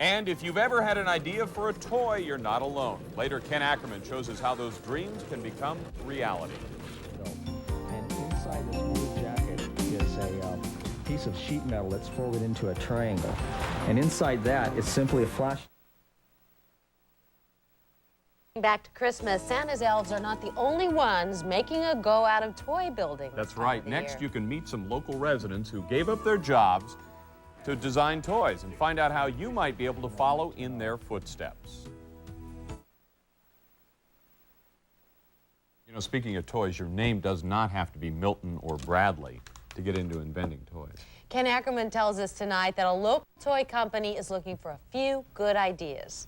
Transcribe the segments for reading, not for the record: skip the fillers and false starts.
And if you've ever had an idea for a toy, you're not alone. Later, Ken Ackerman shows us how those dreams can become reality. And inside this blue jacket is a piece of sheet metal that's folded into a triangle. And inside that is simply a flash. Back to Christmas, Santa's elves are not the only ones making a go out of toy building. That's right. Next, you can meet some local residents who gave up their jobs to design toys and find out how you might be able to follow in their footsteps. You know, speaking of toys, your name does not have to be Milton or Bradley to get into inventing toys. Ken Ackerman tells us tonight that a local toy company is looking for a few good ideas.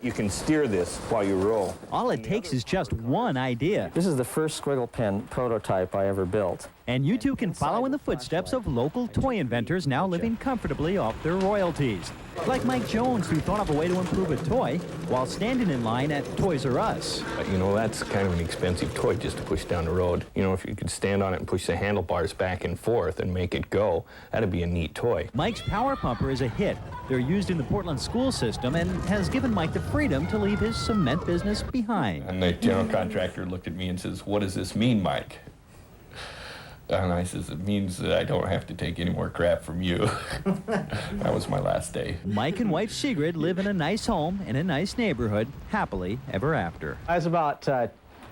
You can steer this while you roll. All it takes is just one idea. This is the first squiggle pen prototype I ever built. And you too can follow in the footsteps of local toy inventors now living comfortably off their royalties. Like Mike Jones, who thought of a way to improve a toy while standing in line at Toys R Us. You know, that's kind of an expensive toy just to push down the road. You know, if you could stand on it and push the handlebars back and forth and make it go, that'd be a neat toy. Mike's Power Pumper is a hit. They're used in the Portland school system and has given Mike the freedom to leave his cement business behind. And the general contractor looked at me and says, "What does this mean, Mike?" And I says, "It means that I don't have to take any more crap from you." That was my last day. Mike and wife Sigrid live in a nice home in a nice neighborhood, happily ever after. I was about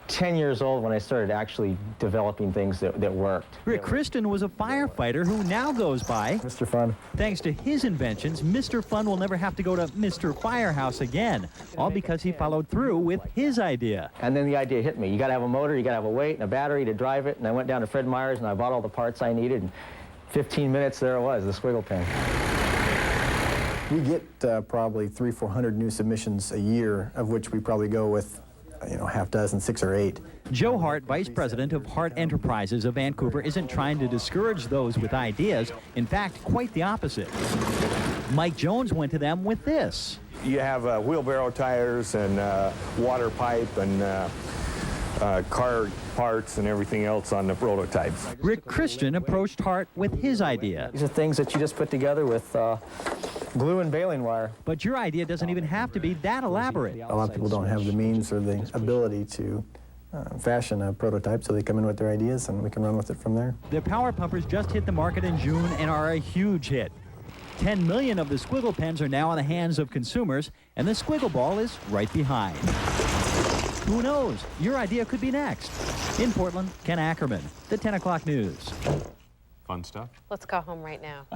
10 years old when I started actually developing things that worked. Rick Kristen was a firefighter who now goes by Mr. Fun. Thanks to his inventions, Mr. Fun will never have to go to Mr. Firehouse again, all because he followed through with his idea. And then the idea hit me. You got to have a motor, you got to have a weight and a battery to drive it. And I went down to Fred Meyer's and I bought all the parts I needed. And 15 minutes, there it was, the squiggle pen. We get probably 300-400 new submissions a year, of which we probably go with, you know, half dozen, 6 or 8. Joe Hart, vice president of Hart Enterprises of Vancouver, isn't trying to discourage those with ideas. In fact, quite the opposite. Mike Jones went to them with this. You have wheelbarrow tires and water pipe and car parts and everything else on the prototypes. Rick Christian approached Hart with his idea. These are things that you just put together with glue and baling wire. But your idea doesn't even have to be that elaborate. A lot of people don't have the means or the ability to fashion a prototype, so they come in with their ideas and we can run with it from there. The Power Pumpers just hit the market in June and are a huge hit. 10 million of the squiggle pens are now in the hands of consumers, and the squiggle ball is right behind. Who knows? Your idea could be next. In Portland, Ken Ackerman, the 10 o'clock news. Fun stuff. Let's go home right now.